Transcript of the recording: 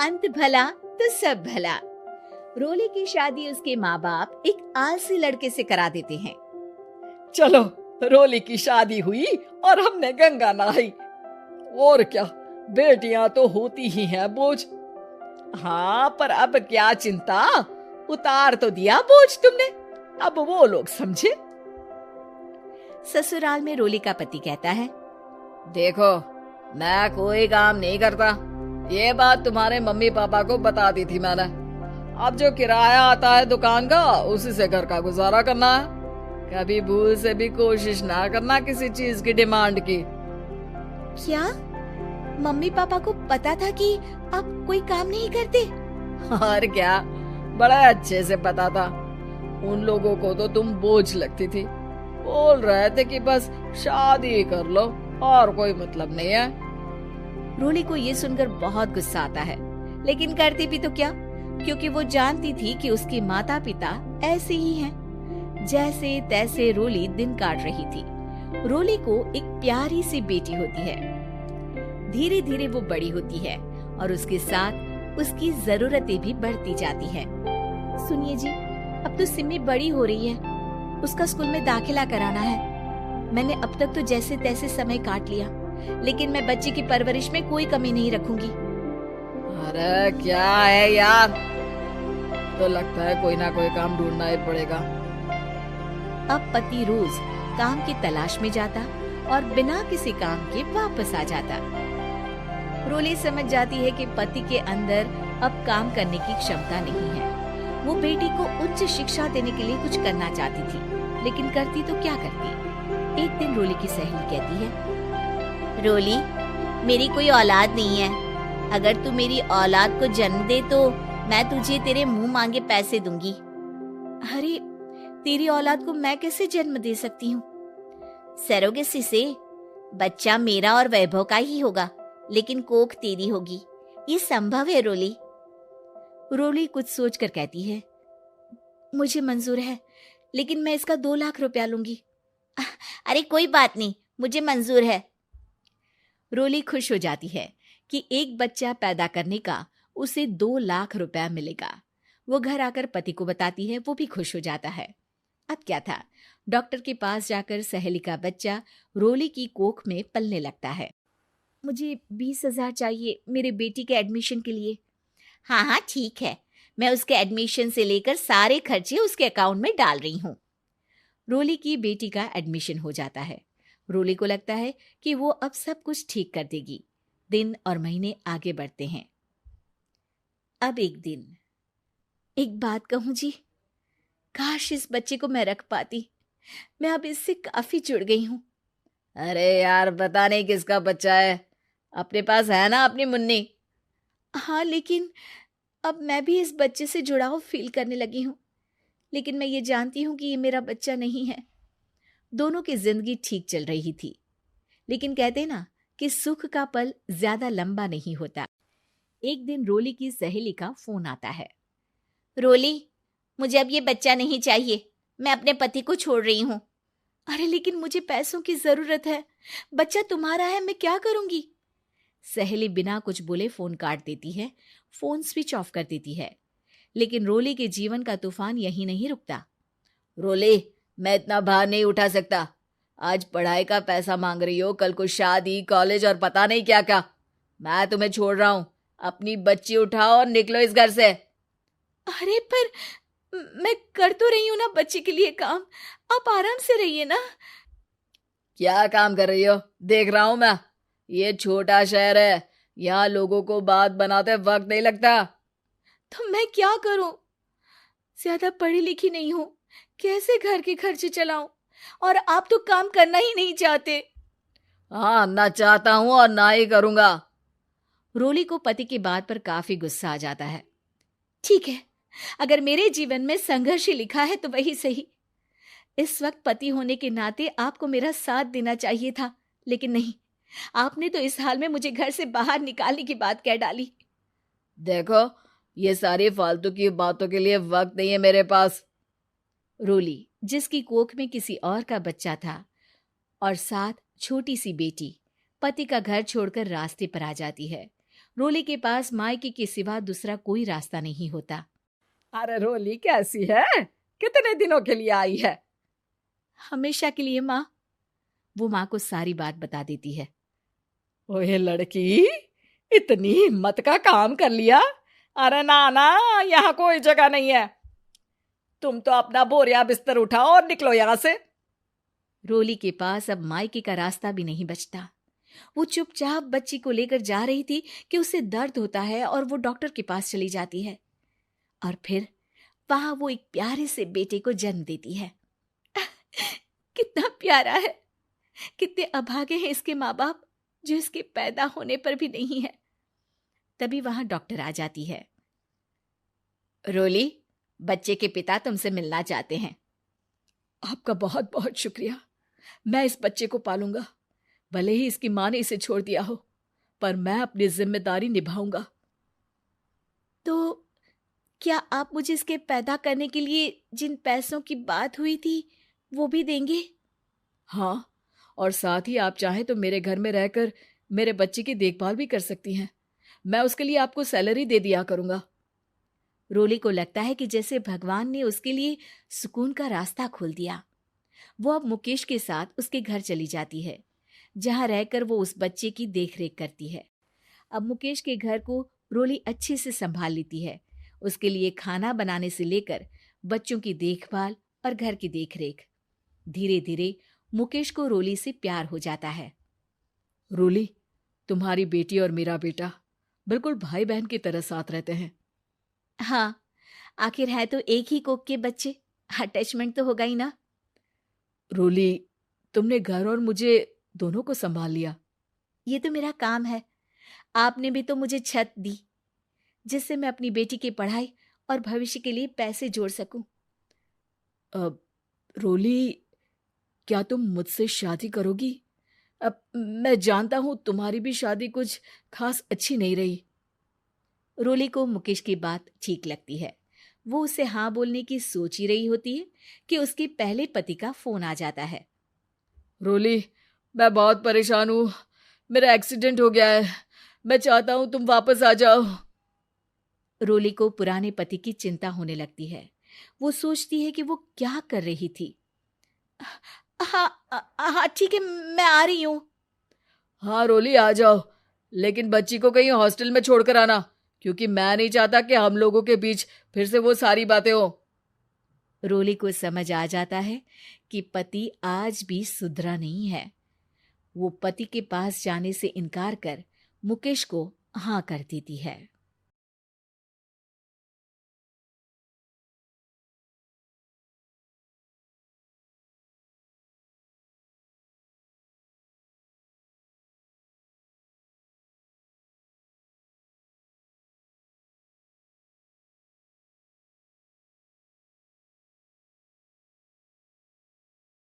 अंत भला तो सब भला। रोली की शादी उसके माँ बाप एक आलसी लड़के से करा देते हैं। चलो, रोली की शादी हुई और हमने गंगा नहाई। और क्या, बेटियां तो होती ही हैं बोझ। हाँ, पर अब क्या चिंता, उतार तो दिया बोझ तुमने, अब वो लोग समझे। ससुराल में रोली का पति कहता है, देखो, मैं कोई काम नहीं करता, ये बात तुम्हारे मम्मी पापा को बता दी थी मैंने। अब जो किराया आता है दुकान का, उसी से घर का गुजारा करना है। कभी भूल से भी कोशिश ना करना किसी चीज की डिमांड की। क्या मम्मी पापा को पता था कि आप कोई काम नहीं करते? और क्या, बड़ा अच्छे से पता था। उन लोगों को तो तुम बोझ लगती थी, बोल रहे थे कि बस शादी कर लो और कोई मतलब नहीं है। रोली को ये सुनकर बहुत गुस्सा आता है, लेकिन करती भी तो क्या, क्योंकि वो जानती थी कि उसके माता पिता ऐसे ही हैं। जैसे तैसे रोली दिन काट रही थी। रोली को एक प्यारी सी बेटी होती है। धीरे धीरे वो बड़ी होती है और उसके साथ उसकी जरूरतें भी बढ़ती जाती है। सुनिए जी, अब तो सिमी बड़ी हो रही है, उसका स्कूल में दाखिला कराना है। मैंने अब तक तो जैसे तैसे समय काट लिया, लेकिन मैं बच्चे की परवरिश में कोई कमी नहीं रखूंगी। अरे क्या है यार, तो लगता है कोई ना कोई काम ढूंढना ही पड़ेगा। अब पति रोज काम की तलाश में जाता और बिना किसी काम के वापस आ जाता। रोली समझ जाती है कि पति के अंदर अब काम करने की क्षमता नहीं है। वो बेटी को उच्च शिक्षा देने के लिए कुछ करना चाहती थी, लेकिन करती तो क्या करती। एक दिन रोली की सहेली कहती है, रोली, मेरी कोई औलाद नहीं है। अगर तू मेरी औलाद को जन्म दे तो मैं तुझे तेरे मुंह मांगे पैसे दूंगी। अरे, तेरी औलाद को मैं कैसे जन्म दे सकती हूँ? सरोगेसी से। बच्चा मेरा और वैभव का ही होगा, लेकिन कोख तेरी होगी। ये संभव है रोली। रोली कुछ सोचकर कहती है, मुझे मंजूर है, लेकिन मैं इसका 2 लाख रुपया लूंगी। अरे कोई बात नहीं, मुझे मंजूर है। रोली खुश हो जाती है कि एक बच्चा पैदा करने का उसे 2 लाख रुपया मिलेगा। वो घर आकर पति को बताती है, वो भी खुश हो जाता है। अब क्या था, डॉक्टर के पास जाकर सहेली का बच्चा रोली की कोख में पलने लगता है। मुझे 20,000 चाहिए मेरे बेटी के एडमिशन के लिए। हाँ हाँ ठीक है, मैं उसके एडमिशन से लेकर सारे खर्चे उसके अकाउंट में डाल रही हूँ। रोली की बेटी का एडमिशन हो जाता है। रोली को लगता है कि वो अब सब कुछ ठीक कर देगी। दिन और महीने आगे बढ़ते हैं। अब एक दिन, एक बात कहूं जी, काश इस बच्चे को मैं रख पाती। मैं अब इससे काफी जुड़ गई हूँ। अरे यार, पता नहीं किसका बच्चा है, अपने पास है ना अपनी मुन्नी। हाँ, लेकिन अब मैं भी इस बच्चे से जुड़ाव फील करने लगी हूँ, लेकिन मैं ये जानती हूँ कि ये मेरा बच्चा नहीं है। दोनों की जिंदगी ठीक चल रही थी, लेकिन कहते ना कि सुख का पल ज्यादा लंबा नहीं होता। एक दिन रोली की सहेली का फोन आता है। रोली, मुझे अब ये बच्चा नहीं चाहिए, मैं अपने पति को छोड़ रही हूँ। अरे लेकिन मुझे पैसों की जरूरत है, बच्चा तुम्हारा है, मैं क्या करूंगी? सहेली बिना कुछ बोले फोन काट देती है, फोन स्विच ऑफ कर देती है। लेकिन रोली के जीवन का तूफान यहीं नहीं रुकता। रोली, मैं इतना भार नहीं उठा सकता। आज पढ़ाई का पैसा मांग रही हो, कल को शादी, कॉलेज और पता नहीं क्या क्या। मैं तुम्हें छोड़ रहा हूँ, अपनी बच्ची उठाओ और निकलो इस घर से। अरे पर मैं कर तो रही हूँ ना बच्चे के लिए काम, आप आराम से रहिए ना। क्या काम कर रही हो, देख रहा हूं मैं। ये छोटा शहर है, यहाँ लोगों को बात बनाते वक्त नहीं लगता। तो मैं क्या करूं? ज्यादा पढ़ी लिखी नहीं हूं, कैसे घर के खर्चे चलाऊं? और आप तो काम करना ही नहीं चाहते। हाँ, ना चाहता हूं और ना ही करूंगा। रोली को पति की बात पर काफी गुस्सा आ जाता है। ठीक है, अगर मेरे जीवन में संघर्ष ही लिखा है तो वही सही। इस वक्त पति होने के नाते आपको मेरा साथ देना चाहिए था, लेकिन नहीं, आपने तो इस हाल में मुझे घर से बाहर निकालने की बात कह डाली। देखो, ये सारी फालतू की बातों के लिए वक्त नहीं है मेरे पास। रोली, जिसकी कोख में किसी और का बच्चा था और साथ छोटी सी बेटी, पति का घर छोड़कर रास्ते पर आ जाती है। रोली के पास मायके के सिवा दूसरा कोई रास्ता नहीं होता। अरे रोली कैसी है? कितने दिनों के लिए आई है? हमेशा के लिए माँ। वो माँ को सारी बात बता देती है। ओए लड़की, इतनी हिम्मत का काम कर लिया। अरे ना ना, यहाँ कोई जगह नहीं है। तुम तो अपना बोरिया बिस्तर उठाओ और निकलो यहाँ से। रोली के पास अब मायके का रास्ता भी नहीं बचता। वो चुपचाप बच्ची को लेकर जा रही थी कि उसे दर्द होता है और वो डॉक्टर के पास चली जाती है और फिर वहां वो एक प्यारे से बेटे को जन्म देती है। कितना प्यारा है, कितने अभागे हैं इसके माँ बाप जो इसके पैदा होने पर भी नहीं है। तभी वहां डॉक्टर आ जाती है। रोली, बच्चे के पिता तुमसे मिलना चाहते हैं। आपका बहुत बहुत शुक्रिया। मैं इस बच्चे को पालूंगा, भले ही इसकी माँ ने इसे छोड़ दिया हो, पर मैं अपनी जिम्मेदारी निभाऊंगा। तो क्या आप मुझे इसके पैदा करने के लिए जिन पैसों की बात हुई थी वो भी देंगे? हाँ, और साथ ही आप चाहें तो मेरे घर में रहकर मेरे बच्चे की देखभाल भी कर सकती हैं। मैं उसके लिए आपको सैलरी दे दिया करूंगा। रोली को लगता है कि जैसे भगवान ने उसके लिए सुकून का रास्ता खोल दिया। वो अब मुकेश के साथ उसके घर चली जाती है, जहां रहकर वो उस बच्चे की देखरेख करती है। अब मुकेश के घर को रोली अच्छे से संभाल लेती है। उसके लिए खाना बनाने से लेकर बच्चों की देखभाल और घर की देखरेख। धीरे धीरे मुकेश को रोली से प्यार हो जाता है। रोली, तुम्हारी बेटी और मेरा बेटा बिल्कुल भाई बहन की तरह साथ रहते हैं। हाँ, आखिर है तो एक ही कोख के बच्चे, अटैचमेंट तो होगा ही ना। रोली, तुमने घर और मुझे दोनों को संभाल लिया। ये तो मेरा काम है। आपने भी तो मुझे छत दी जिससे मैं अपनी बेटी की पढ़ाई और भविष्य के लिए पैसे जोड़ सकूं। अब रोली, क्या तुम मुझसे शादी करोगी? अब मैं जानता हूं तुम्हारी भी शादी कुछ खास अच्छी नहीं रही। रोली को मुकेश की बात ठीक लगती है। वो उसे हाँ बोलने की सोच ही रही होती है कि उसके पहले पति का फोन आ जाता है। रोली, मैं बहुत परेशान हूं। मेरा एक्सीडेंट हो गया है। मैं चाहता हूं तुम वापस आ जाओ। रोली को पुराने पति की चिंता होने लगती है। वो सोचती है कि वो क्या कर रही थी। हाँ ठीक है, मैं आ रही हूँ। हाँ रोली, आ जाओ, लेकिन बच्ची को कहीं हॉस्टल में छोड़कर आना, क्योंकि मैं नहीं चाहता कि हम लोगों के बीच फिर से वो सारी बातें हो। रोली को समझ आ जाता है कि पति आज भी सुधरा नहीं है। वो पति के पास जाने से इनकार कर मुकेश को हाँ कर देती है।